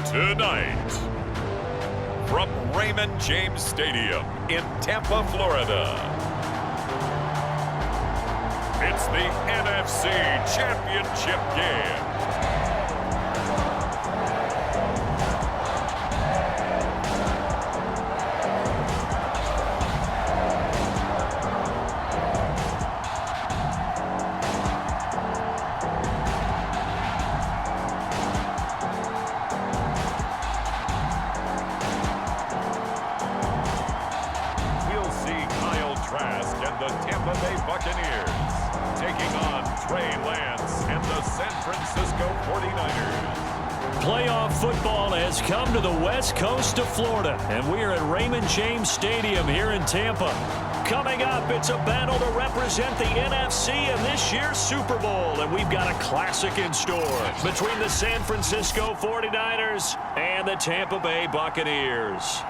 Tonight, from Raymond James Stadium in Tampa, Florida, it's the NFC Championship game. And the Tampa Bay Buccaneers taking on Trey Lance and the San Francisco 49ers. Playoff football has come to the west coast of Florida, and we are at Raymond James Stadium here in Tampa. Coming up, it's a battle to represent the NFC in this year's Super Bowl, and we've got a classic in store between the San Francisco 49ers and the Tampa Bay Buccaneers.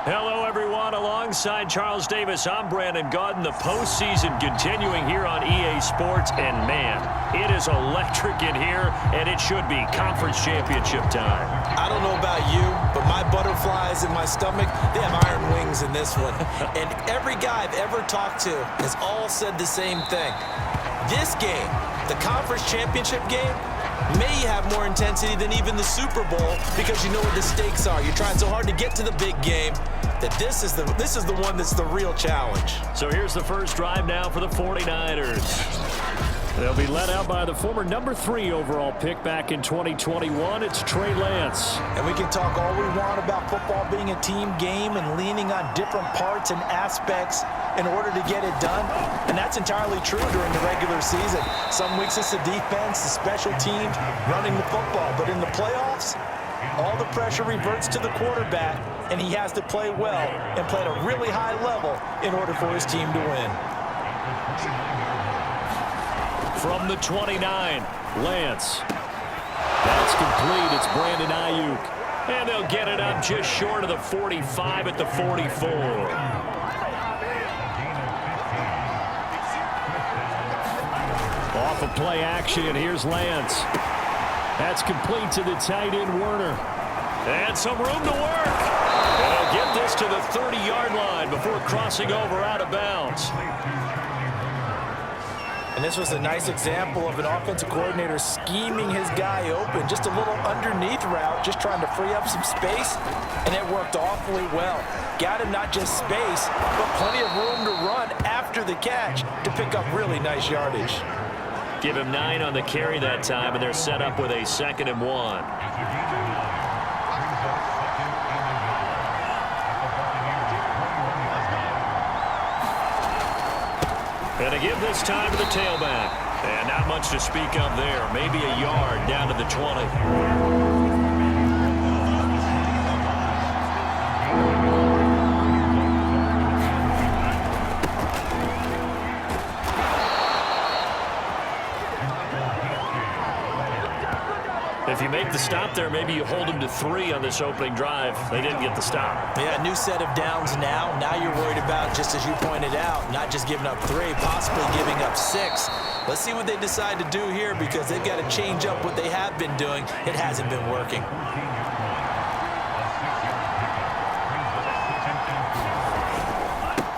Hello, everyone. Alongside Charles Davis, I'm Brandon Gaudin. The postseason continuing here on EA Sports. And, man, it is electric in here, and it should be conference championship time. I don't know about you, but my butterflies in my stomach, they have iron wings in this one. And every guy I've ever talked to has all said the same thing. This game, the conference championship game, may have more intensity than even the Super Bowl because you know what the stakes are. You're trying so hard to get to the big game that this is the one that's the real challenge. So here's the first drive now for the 49ers. They'll be led out by the former number 3 overall pick back in 2021. It's Trey Lance. And we can talk all we want about football being a team game and leaning on different parts and aspects in order to get it done. And that's entirely true during the regular season. Some weeks it's the defense, the special teams, running the football. But in the playoffs, all the pressure reverts to the quarterback, and he has to play well and play at a really high level in order for his team to win. From the 29, Lance. That's complete. It's Brandon Ayuk. And they'll get it up just short of the 45 at the 44. Off of play action, and here's Lance. That's complete to the tight end, Werner. And some room to work. And they'll get this to the 30-yard line before crossing over out of bounds. And this was a nice example of an offensive coordinator scheming his guy open. Just a little underneath route, just trying to free up some space, and it worked awfully well. Got him not just space, but plenty of room to run after the catch to pick up really nice yardage. Give him 9 on the carry that time, and they're set up with a 2nd and 1. And to give this time to the tailback. And not much to speak of there. Maybe a yard down to the 20. If you make the stop there, maybe you hold them to 3 on this opening drive. They didn't get the stop. Yeah, new set of downs now. Now you're worried about, just as you pointed out, not just giving up 3, possibly giving up 6. Let's see what they decide to do here because they've got to change up what they have been doing. It hasn't been working.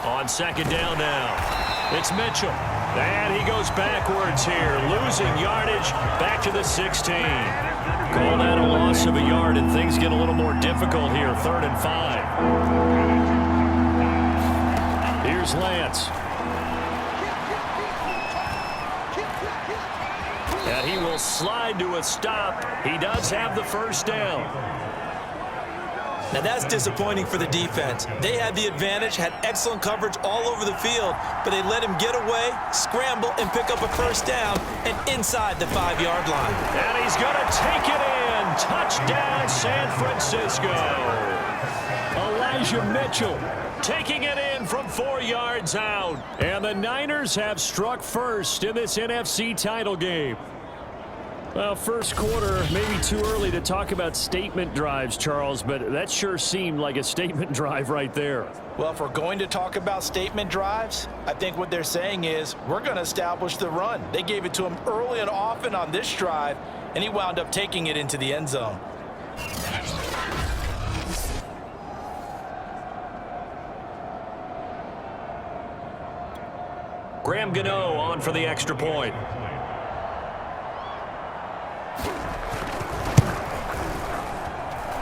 On 2nd down now, it's Mitchell. And he goes backwards here, losing yardage back to the 16. Call that a loss of a yard, and things get a little more difficult here, 3rd and 5. Here's Lance. And he will slide to a stop. He does have the first down. Now that's disappointing for the defense. They had the advantage, had excellent coverage all over the field, but they let him get away, scramble, and pick up a first down and inside the 5-yard line. And he's going to take it in. Touchdown, San Francisco. Elijah Mitchell taking it in from 4 yards out. And the Niners have struck first in this NFC title game. Well, first quarter, maybe too early to talk about statement drives, Charles, but that sure seemed like a statement drive right there. Well, if we're going to talk about statement drives, I think what they're saying is we're going to establish the run. They gave it to him early and often on this drive, and he wound up taking it into the end zone. Graham Gano on for the extra point.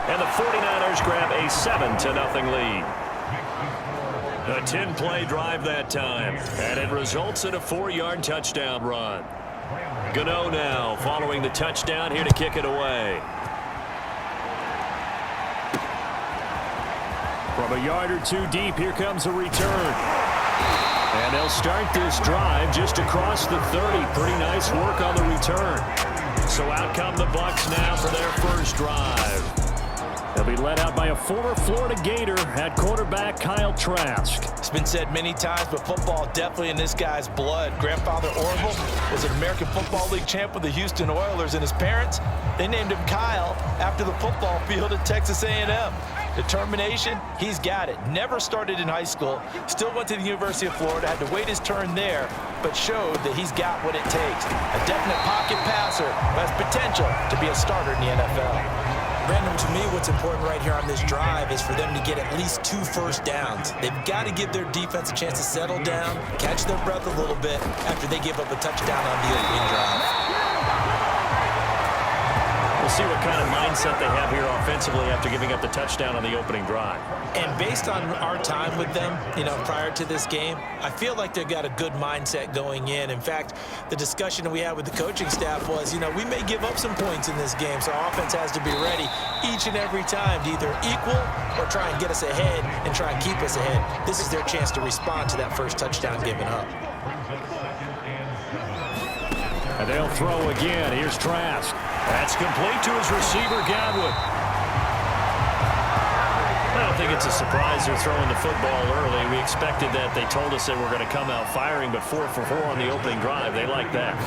And the 49ers grab a 7-0 lead. A 10-play drive that time, and it results in a 4-yard touchdown run. Gano now following the touchdown here to kick it away. From a yard or two deep, here comes a return. And they'll start this drive just across the 30. Pretty nice work on the return. So out come the Bucs now for their first drive. They'll be led out by a former Florida Gator at quarterback Kyle Trask. It's been said many times, but football definitely in this guy's blood. Grandfather Orville was an American Football League champ with the Houston Oilers, and his parents, they named him Kyle after the football field at Texas A&M. Determination, he's got it. Never started in high school, still went to the University of Florida, had to wait his turn there, but showed that he's got what it takes. A definite pocket passer who has potential to be a starter in the NFL. Brandon, to me, what's important right here on this drive is for them to get at least 2 first downs. They've got to give their defense a chance to settle down, catch their breath a little bit after they give up a touchdown on the opening drive. We'll see what kind of mindset they have here offensively after giving up the touchdown on the opening drive. And based on our time with them, prior to this game, I feel like they've got a good mindset going in. In fact, the discussion we had with the coaching staff was, we may give up some points in this game, so our offense has to be ready each and every time to either equal or try and get us ahead and try and keep us ahead. This is their chance to respond to that first touchdown given up. And they'll throw again. Here's Trask. That's complete to his receiver, Godwin. I don't think it's a surprise they're throwing the football early. We expected that. They told us they were going to come out firing, but 4 for 4 on the opening drive. They like that.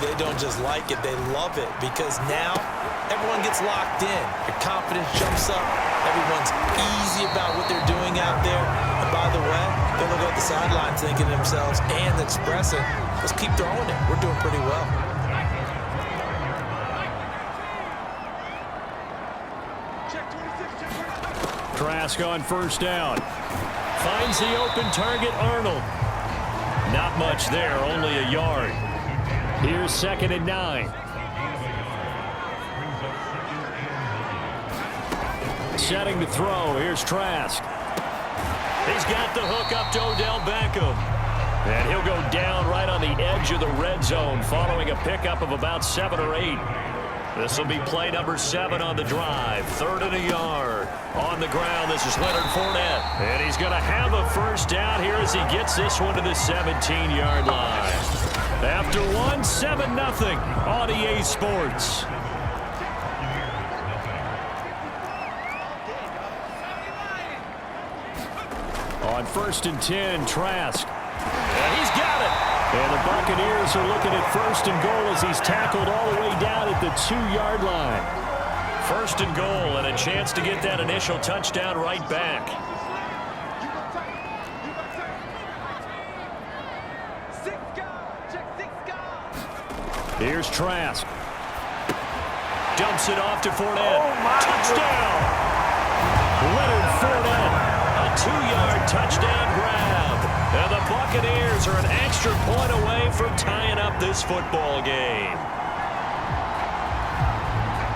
They don't just like it. They love it because now everyone gets locked in. Your confidence jumps up. Everyone's easy about what they're doing out there. And by the way, they look at the sidelines thinking to themselves and expressing, let's keep throwing it. We're doing pretty well. Trask on first down. Finds the open target, Arnold. Not much there, only a yard. Here's 2nd and 9. Setting to throw. Here's Trask. He's got the hook up to Odell Beckham. And he'll go down right on the edge of the red zone following a pickup of about 7 or 8. This will be play number 7 on the drive. 3rd and a yard. On the ground, this is Leonard Fournette. And he's going to have a first down here as he gets this one to the 17-yard line. After 7-0 on EA Sports. On 1st and 10, Trask. And he's got it. And the Buccaneers are looking at 1st and goal as he's tackled all the way down at the 2-yard line. 1st and goal and a chance to get that initial touchdown right back. Here's Trask. Dumps it off to Fournette. Touchdown! Leonard Fournette. A 2-yard touchdown grab. And the Buccaneers are an extra point away from tying up this football game.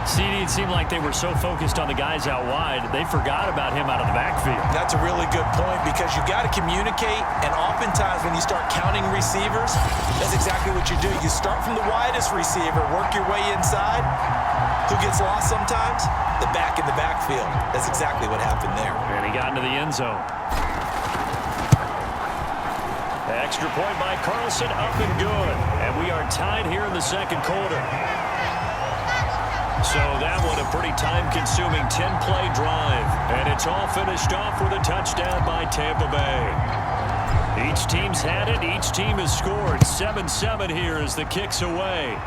CD, it seemed like they were so focused on the guys out wide, they forgot about him out of the backfield. That's a really good point because you got to communicate, and oftentimes when you start counting receivers, that's exactly what you do. You start from the widest receiver, work your way inside. Who gets lost sometimes? The back in the backfield. That's exactly what happened there. And he got into the end zone. Extra point by Carlson, up and good. And we are tied here in the 2nd quarter. So that one a pretty time-consuming 10-play drive. And it's all finished off with a touchdown by Tampa Bay. Each team's had it. Each team has scored. 7-7 here as the kick's away.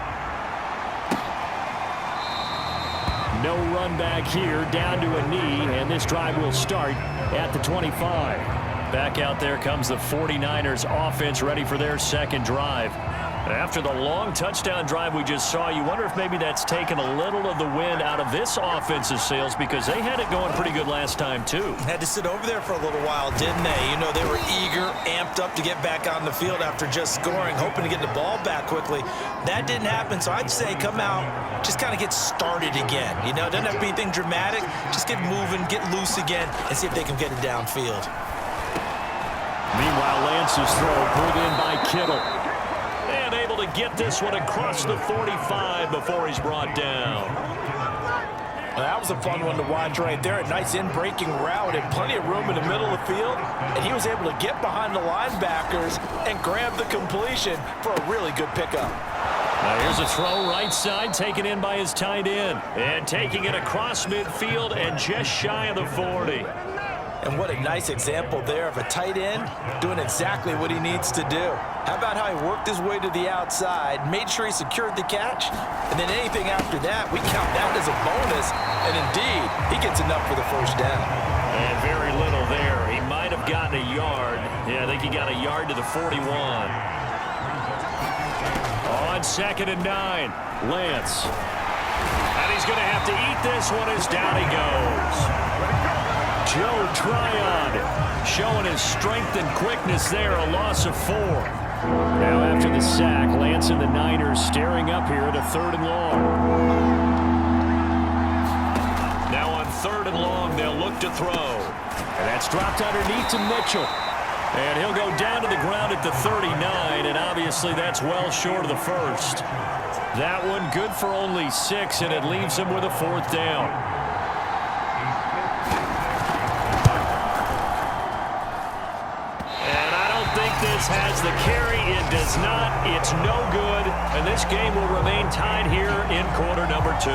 No run back here, down to a knee, and this drive will start at the 25. Back out there comes the 49ers offense ready for their 2nd drive. After the long touchdown drive we just saw, you wonder if maybe that's taken a little of the wind out of this offensive sails, because they had it going pretty good last time too. Had to sit over there for a little while, didn't they? You know, they were eager, amped up to get back on the field after just scoring, hoping to get the ball back quickly. That didn't happen, so I'd say come out, just kind of get started again. You know, it doesn't have to be anything dramatic. Just get moving, get loose again, and see if they can get it downfield. Meanwhile, Lance's throw pulled in by Kittle. And able to get this one across the 45 before he's brought down. Well, that was a fun one to watch right there. A nice in-breaking route and plenty of room in the middle of the field. And he was able to get behind the linebackers and grab the completion for a really good pickup. Now here's a throw right side, taken in by his tight end. And taking it across midfield and just shy of the 40. And what a nice example there of a tight end doing exactly what he needs to do. How about how he worked his way to the outside, made sure he secured the catch, and then anything after that, we count that as a bonus. And indeed, he gets enough for the first down. And very little there. He might have gotten a yard. Yeah, I think he got a yard to the 41. On 2nd and 9, Lance. And he's going to have to eat this one as down he goes. Joe Tryon showing his strength and quickness there, a loss of 4. Now after the sack, Lance and the Niners staring up here at a 3rd and long. Now on 3rd and long, they'll look to throw. And that's dropped underneath to Mitchell. And he'll go down to the ground at the 39, and obviously that's well short of the first. That one good for only 6, and it leaves him with a 4th down. This has the carry. It does not. It's no good. And this game will remain tied here in quarter number 2.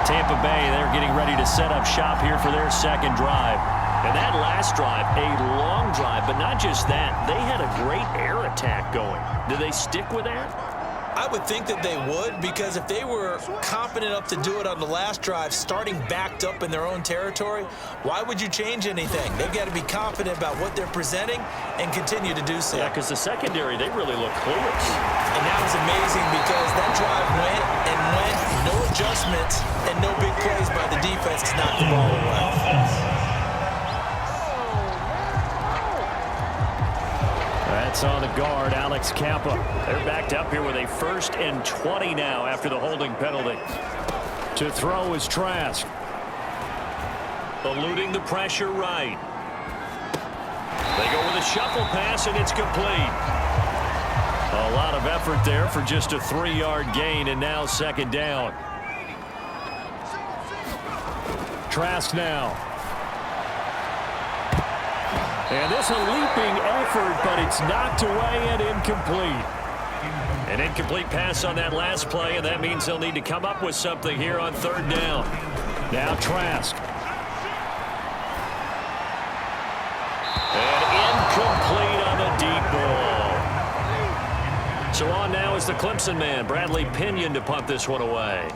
Tampa Bay, they're getting ready to set up shop here for their 2nd drive. And that last drive, a long drive, but not just that. They had a great air attack going. Do they stick with that? I would think that they would, because if they were confident enough to do it on the last drive, starting backed up in their own territory, why would you change anything? They've got to be confident about what they're presenting and continue to do so. Yeah, because the secondary, they really look clueless. And that was amazing, because that drive went and went, no adjustments and no big plays by the defense to knock the ball away. That's on the guard, Alex Kappa. They're backed up here with a 1st and 20 now after the holding penalty. To throw is Trask. Eluding the pressure right. They go with a shuffle pass, and it's complete. A lot of effort there for just a 3-yard gain, and now 2nd down. Trask now. And this a leaping effort, but it's knocked away and incomplete. An incomplete pass on that last play, and that means they'll need to come up with something here on 3rd down. Now Trask. And incomplete on the deep ball. So on now is the Clemson man, Bradley Pinion, to punt this one away.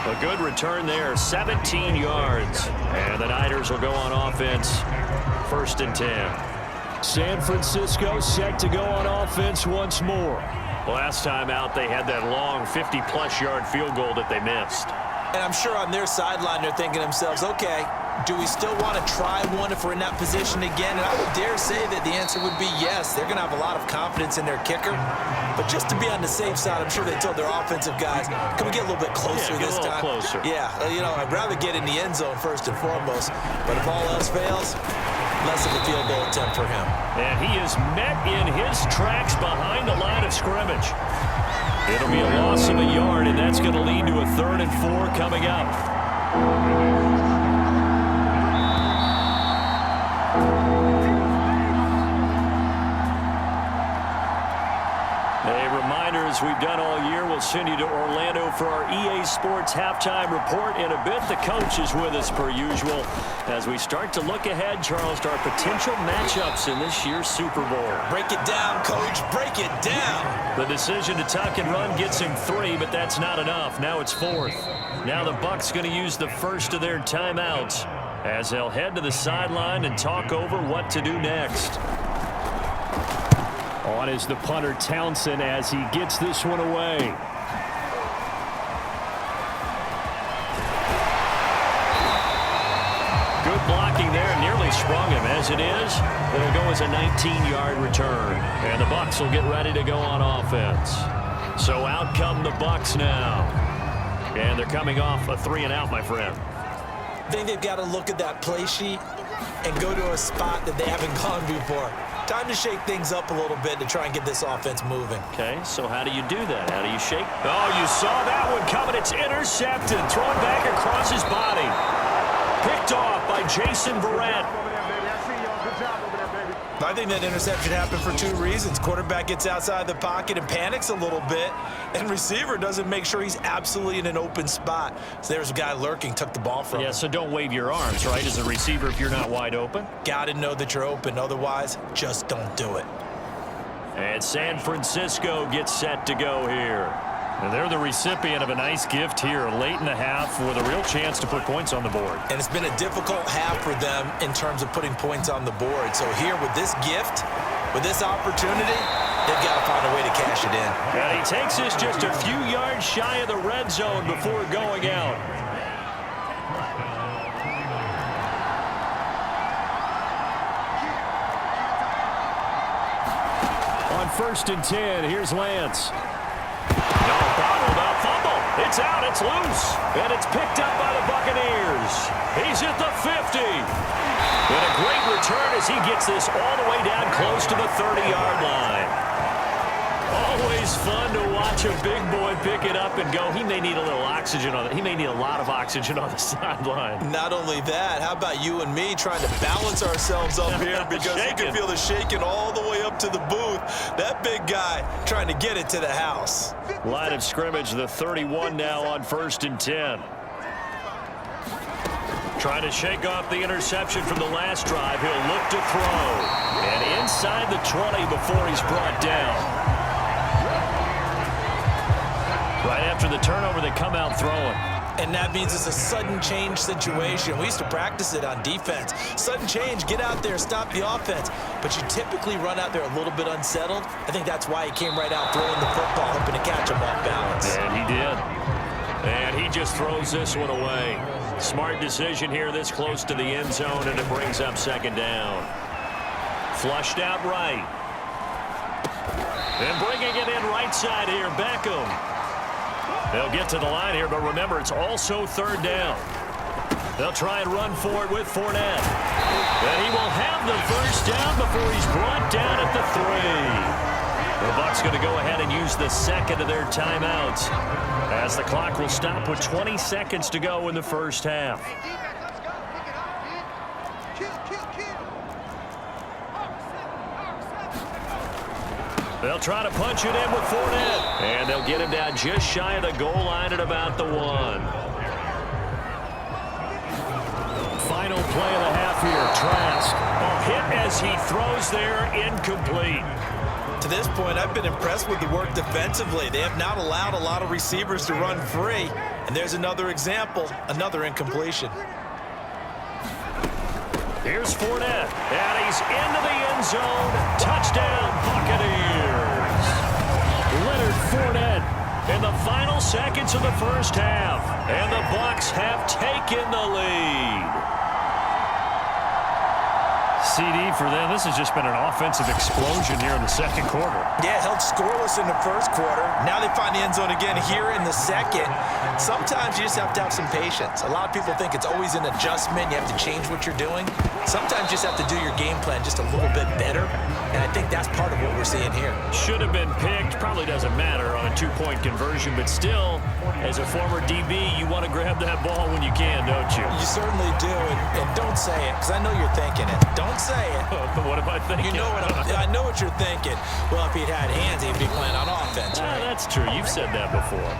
A good return there, 17 yards. And the Niners will go on offense, 1st and 10. San Francisco set to go on offense once more. Last time out, they had that long 50-plus yard field goal that they missed. And I'm sure on their sideline, they're thinking to themselves, okay, do we still want to try one if we're in that position again? And I would dare say that the answer would be yes. They're going to have a lot of confidence in their kicker. But just to be on the safe side, I'm sure they told their offensive guys, can we get a little bit closer this time? Closer. Yeah, you know, I'd rather get in the end zone first and foremost. But if all else fails, less of a field goal attempt for him. And he is met in his tracks behind the line of scrimmage. It'll be a loss of a yard, and that's going to lead to a 3rd and 4 coming up. A reminder, as we've done all year, we'll send you to Orlando for our EA Sports halftime report. In a bit, the coach is with us per usual as we start to look ahead, Charles, to our potential matchups in this year's Super Bowl. Break it down, Coach. Break it down. The decision to tuck and run gets him 3, but that's not enough. Now it's 4th. Now the Bucs going to use the first of their timeouts as they'll head to the sideline and talk over what to do next. On is the punter, Townsend, as he gets this one away. Good blocking there, nearly sprung him. As it is, it'll go as a 19-yard return. And the Bucs will get ready to go on offense. So out come the Bucs now. And they're coming off a 3-and-out, my friend. I think they've got to look at that play sheet and go to a spot that they haven't gone before. Time to shake things up a little bit to try and get this offense moving. Okay, so how do you do that? How do you shake? Oh, you saw that one coming. It's intercepted. Thrown back across his body. Picked off by Jason Verrett. I think that interception happened for 2 reasons. Quarterback gets outside the pocket and panics a little bit, and receiver doesn't make sure he's absolutely in an open spot. So there's a guy lurking, took the ball from him. Yeah, so don't wave your arms, right, as a receiver if you're not wide open. Got to know that you're open. Otherwise, just don't do it. And San Francisco gets set to go here. And they're the recipient of a nice gift here late in the half with a real chance to put points on the board. And it's been a difficult half for them in terms of putting points on the board. So here with this gift, with this opportunity, they've got to find a way to cash it in. And he takes this just a few yards shy of the red zone before going out. On 1st and 10, here's Lance. No, bottled up fumble. It's out, it's loose, and it's picked up by the Buccaneers. He's at the 50. And a great return as he gets this all the way down close to the 30-yard line. Always fun to watch a big boy pick it up and go. He may need a little oxygen on it. He may need a lot of oxygen on the sideline. Not only that, how about you and me trying to balance ourselves up here because you can feel the shaking all the way up to the booth. That big guy trying to get it to the house. Line of scrimmage, the 31 now on 1st and 10. Trying to shake off the interception from the last drive. He'll look to throw. And inside the 20 before he's brought down. Right after the turnover, they come out throwing. And that means it's a sudden change situation. We used to practice it on defense. Sudden change, get out there, stop the offense. But you typically run out there a little bit unsettled. I think that's why he came right out throwing the football, hoping to catch him off balance. And he did. And he just throws this one away. Smart decision here this close to the end zone, and it brings up 2nd down. Flushed out right. And bringing it in right side here, Beckham. They'll get to the line here, but remember, it's also 3rd down. They'll try and run for it with Fournette. And he will have the 1st down before he's brought down at the 3. The Bucs going to go ahead and use the 2nd of their timeouts as the clock will stop with 20 seconds to go in the 1st half. They'll try to punch it in with Fournette. And they'll get him down just shy of the goal line at about the 1. Final play of the half here. Trask. A hit as he throws there, incomplete. To this point, I've been impressed with the work defensively. They have not allowed a lot of receivers to run free. And there's another example, another incompletion. Here's Fournette, and he's into the end zone. Touchdown, Buccaneers. Leonard Fournette in the final seconds of the 1st half. And the Bucs have taken the lead. CD for them. This has just been an offensive explosion here in the 2nd quarter. Yeah, held scoreless in the 1st quarter. Now they find the end zone again here in the 2nd. Sometimes you just have to have some patience. A lot of people think it's always an adjustment. You have to change what you're doing. Sometimes you just have to do your game plan just a little bit better. And I think that's part of what we're seeing here. Should have been picked. Probably doesn't matter on a 2-point conversion. But still, as a former DB, you want to grab that ball when you can, don't you? You certainly do. And don't say it, because I know you're thinking it. Don't say it. What am I thinking? You know what I know what you're thinking. Well, if he'd had hands, he'd be playing on That's true. You've said that before.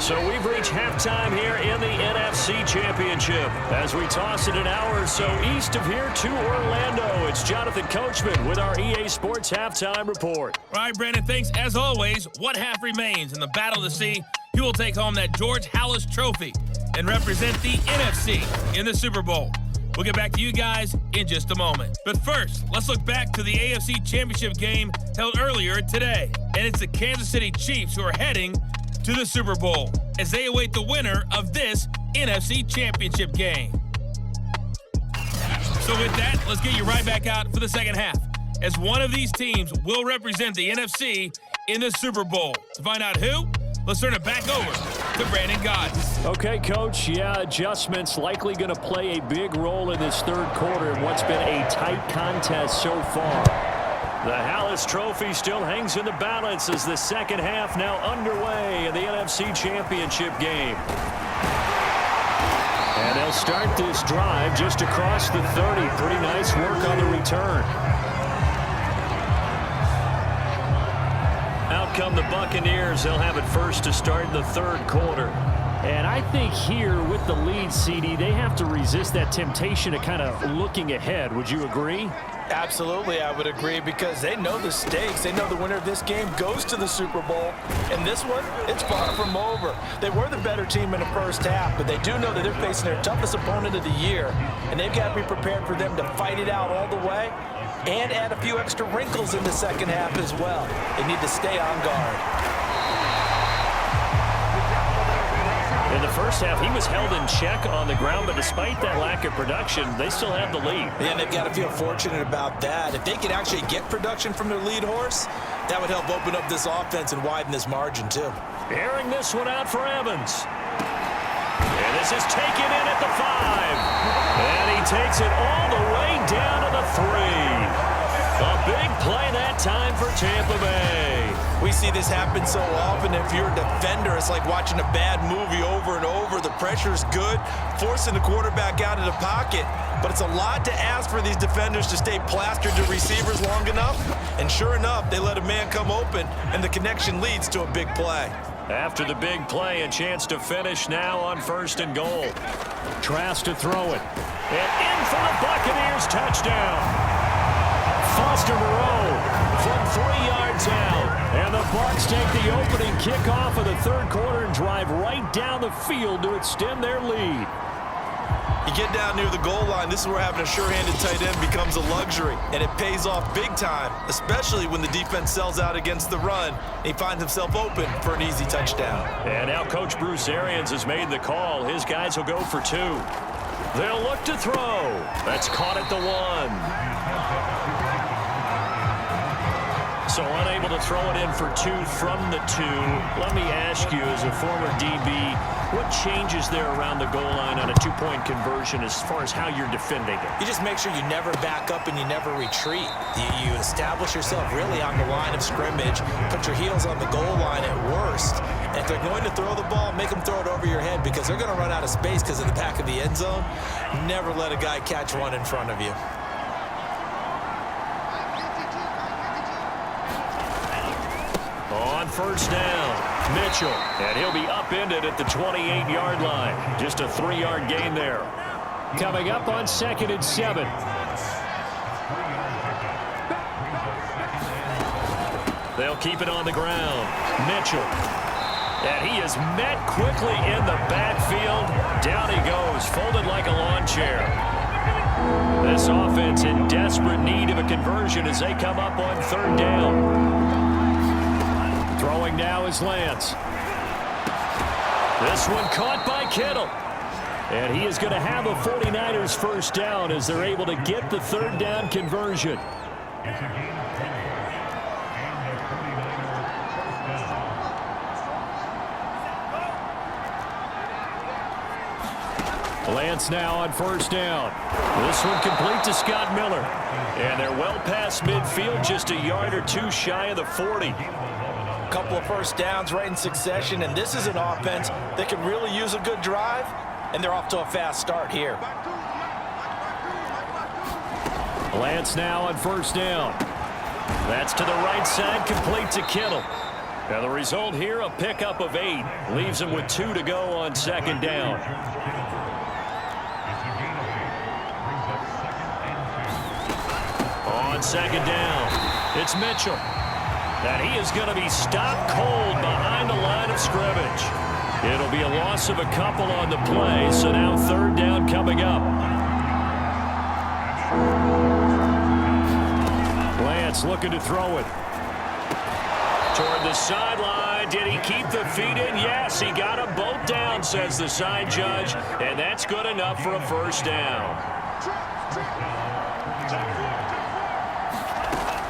So we've reached halftime here in the NFC Championship. As we toss it an hour or so east of here to Orlando, it's Jonathan Coachman with our EA Sports Halftime Report. All right, Brandon, thanks. As always, one half remains in the battle to see who will take home that George Halas Trophy and represent the NFC in the Super Bowl. We'll get back to you guys in just a moment. But first, let's look back to the AFC Championship game held earlier today. And it's the Kansas City Chiefs who are heading to the Super Bowl as they await the winner of this NFC Championship game. So with that, let's get you right back out for the second half, as one of these teams will represent the NFC in the Super Bowl. To find out who, let's turn it back over to Brandon Godds. Okay, Coach. Yeah, adjustments likely going to play a big role in this third quarter in what's been a tight contest so far. The Halas Trophy still hangs in the balance as the second half now underway in the NFC Championship game. And they'll start this drive just across the 30. Pretty nice work on the return. Out come the Buccaneers. They'll have it first to start in the third quarter. And I think here with the lead, CD, they have to resist that temptation of kind of looking ahead. Would you agree? Absolutely, I would agree, because they know the stakes. They know the winner of this game goes to the Super Bowl. And this one, it's far from over. They were the better team in the first half, but they do know that they're facing their toughest opponent of the year. And they've got to be prepared for them to fight it out all the way and add a few extra wrinkles in the second half as well. They need to stay on guard. In the first half, he was held in check on the ground, but despite that lack of production, they still have the lead. And they've got to feel fortunate about that. If they can actually get production from their lead horse, that would help open up this offense and widen this margin too. Airing this one out for Evans. And this is taken in at the 5. And he takes it all the way down to the 3. A big play that time for Tampa Bay. We see this happen so often. If you're a defender, it's like watching a bad movie over and over. The pressure's good, forcing the quarterback out of the pocket. But it's a lot to ask for these defenders to stay plastered to receivers long enough. And sure enough, they let a man come open, and the connection leads to a big play. After the big play, a chance to finish now on 1st and goal. Trask to throw it. And in for the Buccaneers touchdown. Foster Moreau from 3 yards out. And the Bucs take the opening kickoff of the third quarter and drive right down the field to extend their lead. You get down near the goal line, this is where having a sure-handed tight end becomes a luxury, and it pays off big time, especially when the defense sells out against the run, and he finds himself open for an easy touchdown. And now Coach Bruce Arians has made the call. His guys will go for 2. They'll look to throw. That's caught at the 1. So unable to throw it in for 2 from the 2. Let me ask you, as a former DB, what changes there around the goal line on a 2-point conversion as far as how you're defending it? You just make sure you never back up and you never retreat. You establish yourself really on the line of scrimmage, put your heels on the goal line at worst. And if they're going to throw the ball, make them throw it over your head, because they're going to run out of space because of the back of the end zone. Never let a guy catch one in front of you. On 1st down, Mitchell, and he'll be upended at the 28-yard line. Just a 3-yard gain there. Coming up on 2nd and 7. They'll keep it on the ground. Mitchell, and he is met quickly in the backfield. Down he goes, folded like a lawn chair. This offense in desperate need of a conversion as they come up on 3rd down. Throwing now is Lance. This one caught by Kittle. And he is going to have a 49ers first down as they're able to get the 3rd down conversion. Lance now on 1st down. This one complete to Scott Miller. And they're well past midfield, just a yard or 2 shy of the 40. Couple of first downs right in succession, and this is an offense that can really use a good drive, and they're off to a fast start here. Lance now on 1st down. That's to the right side, complete to Kittle. Now the result here, a pickup of 8. Leaves him with 2 to go on second down. On second down, it's Mitchell. And he is going to be stopped cold behind the line of scrimmage. It'll be a loss of a couple on the play, so now third down coming up. Lance looking to throw it. Toward the sideline. Did he keep the feet in? Yes, he got them both down, says the side judge. And that's good enough for a first down.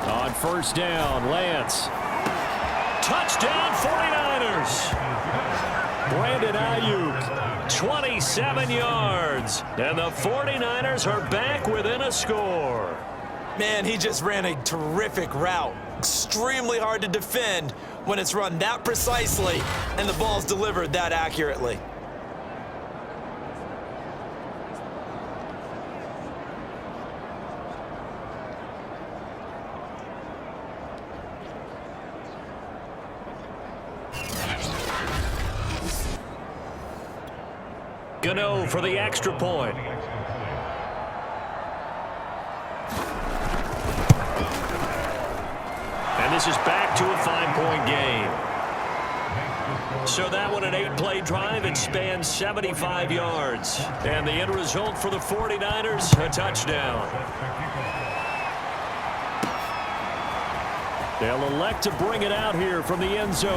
On first down, Lance. Touchdown, 49ers. Brandon Ayuk, 27 yards. And the 49ers are back within a score. Man, he just ran a terrific route. Extremely hard to defend when it's run that precisely and the ball's delivered that accurately. Gano for the extra point. And this is back to a 5-point game. So that one, an 8-play drive. It spans 75 yards. And the end result for the 49ers, a touchdown. They'll elect to bring it out here from the end zone.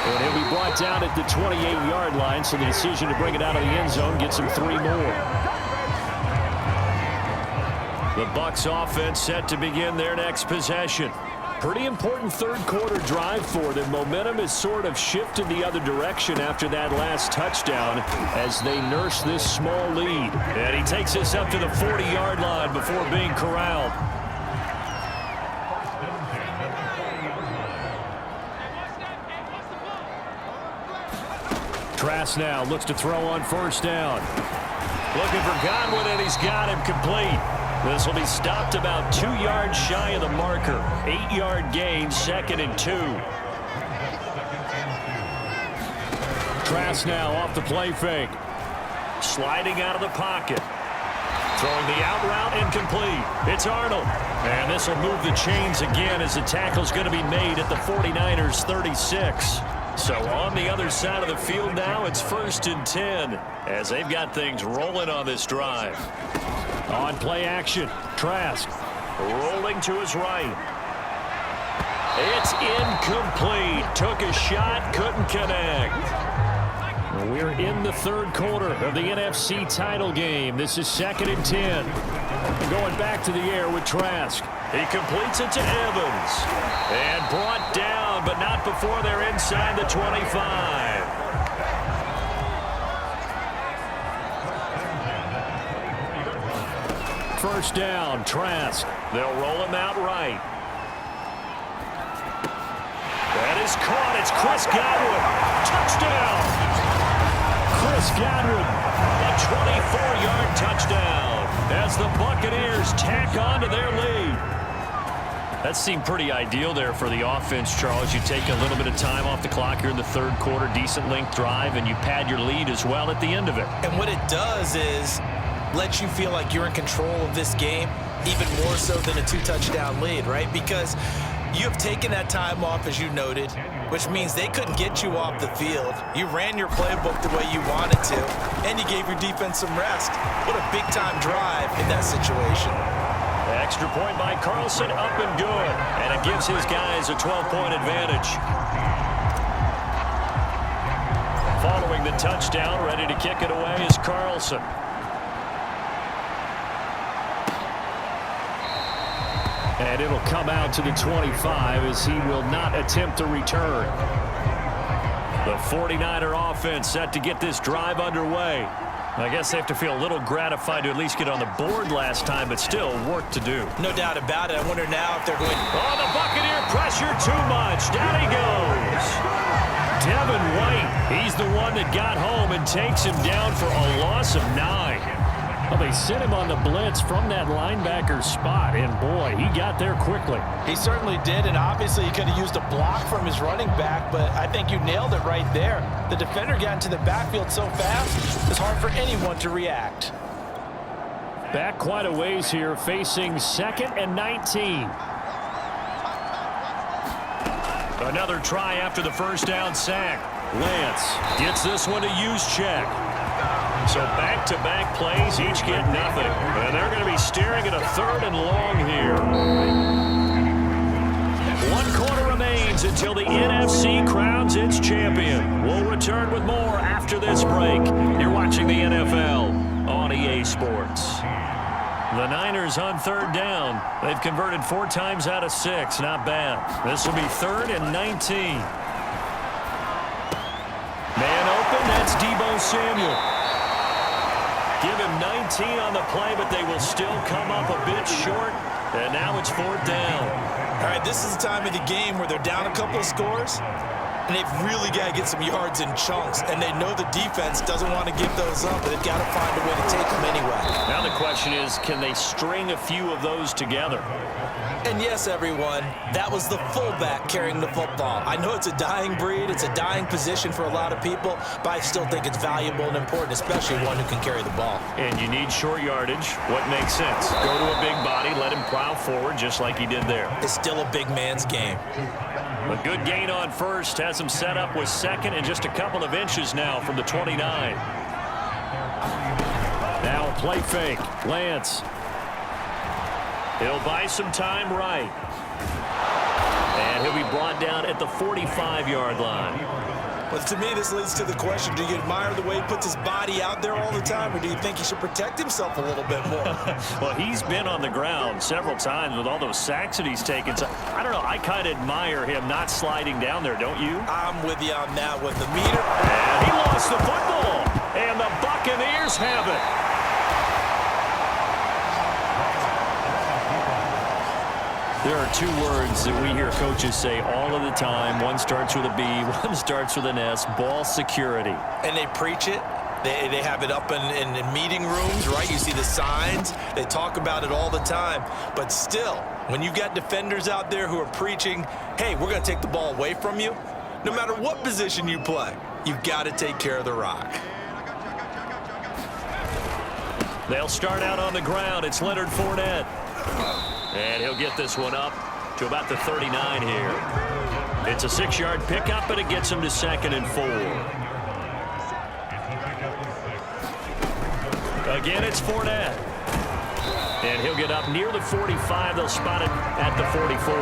And he'll be brought down at the 28-yard line, so the decision to bring it out of the end zone gets him 3 more. The Bucs offense set to begin their next possession. Pretty important third-quarter drive for them. Momentum has sort of shifted the other direction after that last touchdown as they nurse this small lead. And he takes us up to the 40-yard line before being corralled. Trask now looks to throw on first down. Looking for Godwin, and he's got him complete. This will be stopped about 2 yards shy of the marker. 8-yard gain, 2nd and 2. Trask now off the play fake. Sliding out of the pocket. Throwing the out route incomplete. It's Arnold. And this will move the chains again as the tackle's going to be made at the 49ers 36. So on the other side of the field now, it's 1st and 10 as they've got things rolling on this drive. On play action, Trask rolling to his right. It's incomplete. Took a shot, couldn't connect. We're in the third quarter of the NFC title game. This is 2nd and 10. Going back to the air with Trask. He completes it to Evans. And brought down, but not before they're inside the 25. First down, Trask. They'll roll him out right. That is caught. It's Chris Godwin. Touchdown. Chris Godwin, a 24-yard touchdown as the Buccaneers tack on to their lead. That seemed pretty ideal there for the offense, Charles. You take a little bit of time off the clock here in the third quarter, decent length drive, and you pad your lead as well at the end of it. And what it does is let you feel like you're in control of this game, even more so than a 2-touchdown lead, right? Because you have taken that time off, as you noted, which means they couldn't get you off the field. You ran your playbook the way you wanted to, and you gave your defense some rest. What a big-time drive in that situation. Extra point by Carlson, up and good. And it gives his guys a 12-point advantage. Following the touchdown, ready to kick it away is Carlson. And it'll come out to the 25 as he will not attempt to return. The 49er offense set to get this drive underway. I guess they have to feel a little gratified to at least get on the board last time, but still work to do. No doubt about it. I wonder now if they're going... Oh, the Buccaneer pressure too much. Down he goes. Devin White, he's the one that got home and takes him down for a loss of 9. Well, they sent him on the blitz from that linebacker spot, and boy, he got there quickly. He certainly did, and obviously he could have used a block from his running back, but I think you nailed it right there. The defender got into the backfield so fast, it's hard for anyone to react. Back quite a ways here, facing 2nd and 19. Another try after the first down sack. Lance gets this one to Juszczyk. So back-to-back plays, each get nothing. And they're going to be staring at a 3rd and long here. 1 quarter remains until the NFC crowns its champion. We'll return with more after this break. You're watching the NFL on EA Sports. The Niners on 3rd down. They've converted 4 times out of 6. Not bad. This will be 3rd and 19. Man open, that's Deebo Samuel. Give him 19 on the play, but they will still come up a bit short. And now it's 4th down. All right, this is the time of the game where they're down a couple of scores, and they've really got to get some yards in chunks, and they know the defense doesn't want to give those up, but they've got to find a way to take them anyway. Now the question is, can they string a few of those together? And yes, everyone, that was the fullback carrying the football. I know it's a dying breed, it's a dying position for a lot of people, but I still think it's valuable and important, especially one who can carry the ball. And you need short yardage. What makes sense? Go to a big body, let him plow forward just like he did there. It's still a big man's game. A good gain on first, has him set up with 2nd and just a couple of inches now from the 29. Now a play fake. Lance. He'll buy some time right. And he'll be brought down at the 45-yard line. But to me, this leads to the question, do you admire the way he puts his body out there all the time, or do you think he should protect himself a little bit more? Well, he's been on the ground several times with all those sacks that he's taken. So, I don't know, I kind of admire him not sliding down there, don't you? I'm with you on that one. The meter. And he lost the football. And the Buccaneers have it. There are 2 words that we hear coaches say all of the time. One starts with a B, one starts with an S, ball security. And they preach it. They have it up in meeting rooms, right? You see the signs. They talk about it all the time. But still, when you got defenders out there who are preaching, hey, we're going to take the ball away from you, no matter what position you play, you've got to take care of the rock. They'll start out on the ground. It's Leonard Fournette. And he'll get this one up to about the 39 here. It's a 6-yard pickup, but it gets him to 2nd and 4. Again, it's Fournette. And he'll get up near the 45. They'll spot it at the 44.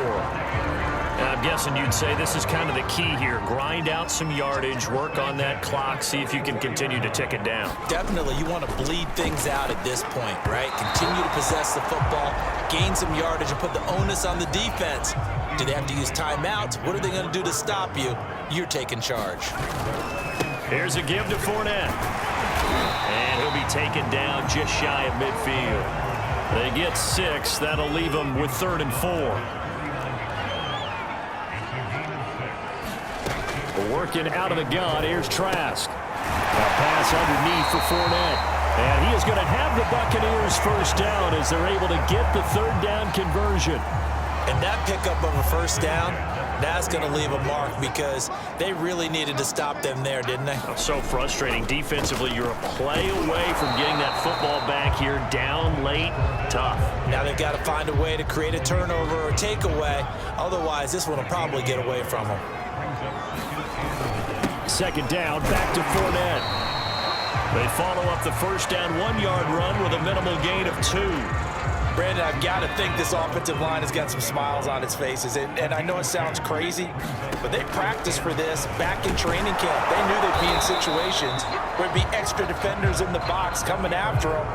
And I'm guessing you'd say this is kind of the key here. Grind out some yardage, work on that clock, see if you can continue to tick it down. Definitely, you want to bleed things out at this point, right? Continue to possess the football, gain some yardage, and put the onus on the defense. Do they have to use timeouts? What are they going to do to stop you? You're taking charge. Here's a give to Fournette. And he'll be taken down just shy of midfield. They get 6. That'll leave them with 3rd and 4. Working out of the gun, here's Trask. A pass underneath for Fournette. And he is going to have the Buccaneers first down as they're able to get the 3rd down conversion. And that pickup of a first down, that's going to leave a mark because they really needed to stop them there, didn't they? So frustrating. Defensively, you're a play away from getting that football back here down late. Tough. Now they've got to find a way to create a turnover or a takeaway. Otherwise, this one will probably get away from them. 2nd down, back to Fournette. They follow up the first down 1-yard run with a minimal gain of 2. Brandon, I've got to think this offensive line has got some smiles on its faces. And I know it sounds crazy, but they practiced for this back in training camp. They knew they'd be in situations where there'd be extra defenders in the box coming after them,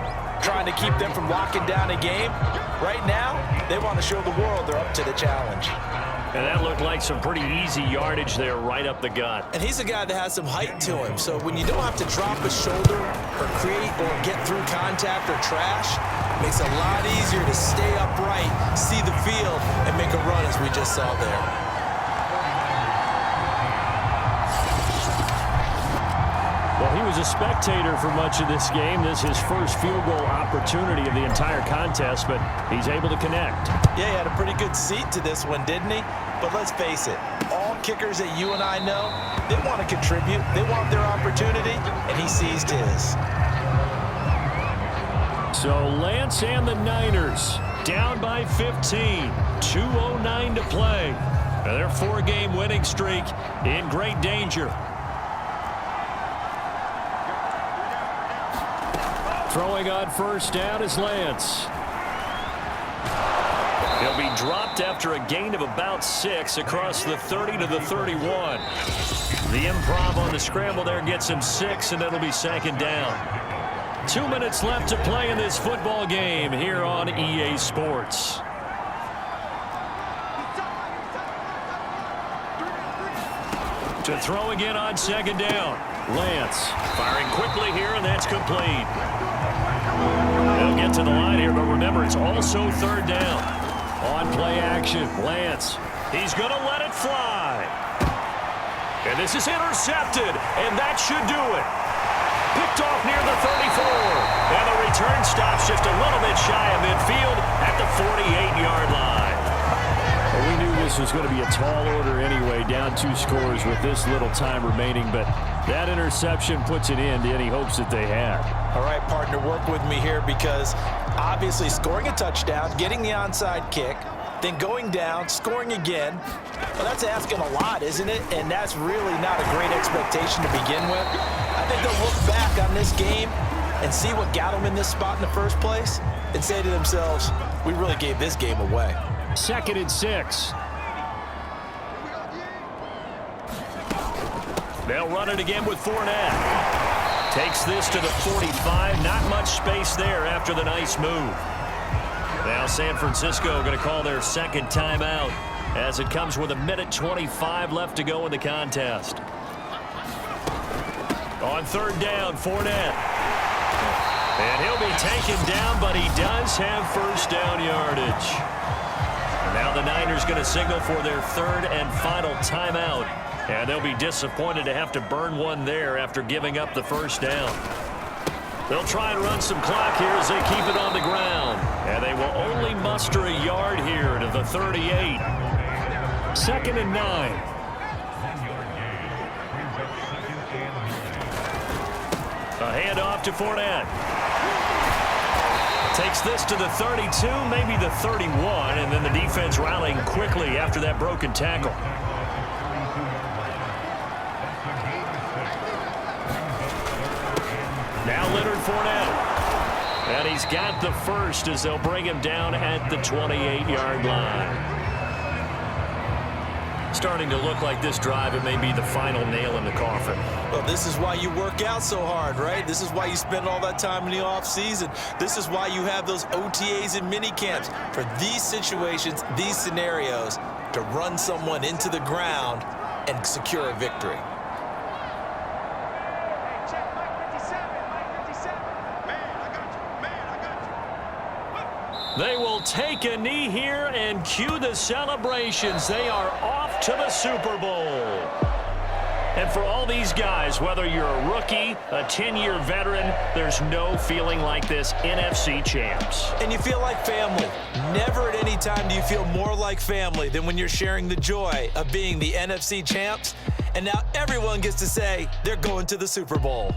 trying to keep them from locking down a game. Right now, they want to show the world they're up to the challenge. And that looked like some pretty easy yardage there right up the gut. And he's a guy that has some height to him. So when you don't have to drop a shoulder or create or get through contact or trash, it makes it a lot easier to stay upright, see the field, and make a run as we just saw there. Well, he was a spectator for much of this game. This is his first field goal opportunity of the entire contest, but he's able to connect. Yeah, he had a pretty good seat to this one, didn't he? But let's face it, all kickers that you and I know, they want to contribute. They want their opportunity, and he seized his. So Lance and the Niners down by 15. 2:09 to play. Their 4-game winning streak in great danger. Throwing on first down is Lance. He'll be dropped after a gain of about 6 across the 30 to the 31. The improv on the scramble there gets him 6, and it'll be second down. 2 minutes left to play in this football game here on EA Sports. To throw again on second down. Lance firing quickly here, and that's complete. They'll get to the line here, but remember, it's also third down. On play action, Lance. He's going to let it fly. And this is intercepted, and that should do it. Picked off near the 34. And the return stops just a little bit shy of midfield at the 48-yard line. Well, we knew this was going to be a tall order anyway, down 2 scores with this little time remaining, but that interception puts an end to any hopes that they had. All right, partner, work with me here because obviously scoring a touchdown, getting the onside kick, then going down, scoring again, well, that's asking a lot, isn't it? And that's really not a great expectation to begin with. I think they'll look back on this game and see what got them in this spot in the first place and say to themselves, we really gave this game away. 2nd and 6. They'll run it again with Fournette. Takes this to the 45. Not much space there after the nice move. Now San Francisco going to call their second timeout as it comes with 1:25 left to go in the contest. On third down, Fournette. And he'll be taken down, but he does have first down yardage. Now the Niners going to signal for their third and final timeout. And they'll be disappointed to have to burn one there after giving up the first down. They'll try and run some clock here as they keep it on the ground. And they will only muster a yard here to the 38. 2nd and 9. A handoff to Fournette. Takes this to the 32, maybe the 31, and then the defense rallying quickly after that broken tackle. Now Leonard Fournette. And he's got the first as they'll bring him down at the 28-yard line. Starting to look like this drive, it may be the final nail in the coffin. Well, this is why you work out so hard, right? This is why you spend all that time in the offseason. This is why you have those OTAs and mini camps for these situations, these scenarios, to run someone into the ground and secure a victory. They will take a knee here and cue the celebrations. They are off to the Super Bowl. And for all these guys, whether you're a rookie, a 10-year veteran, there's no feeling like this NFC champs. And you feel like family. Never at any time do you feel more like family than when you're sharing the joy of being the NFC champs. And now everyone gets to say they're going to the Super Bowl.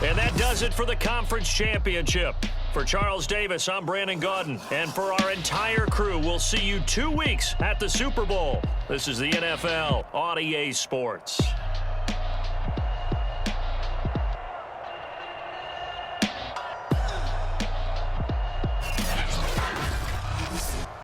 And that does it for the conference championship. For Charles Davis, I'm Brandon Gaudin. And for our entire crew, we'll see you 2 weeks at the Super Bowl. This is the NFL on EA Sports.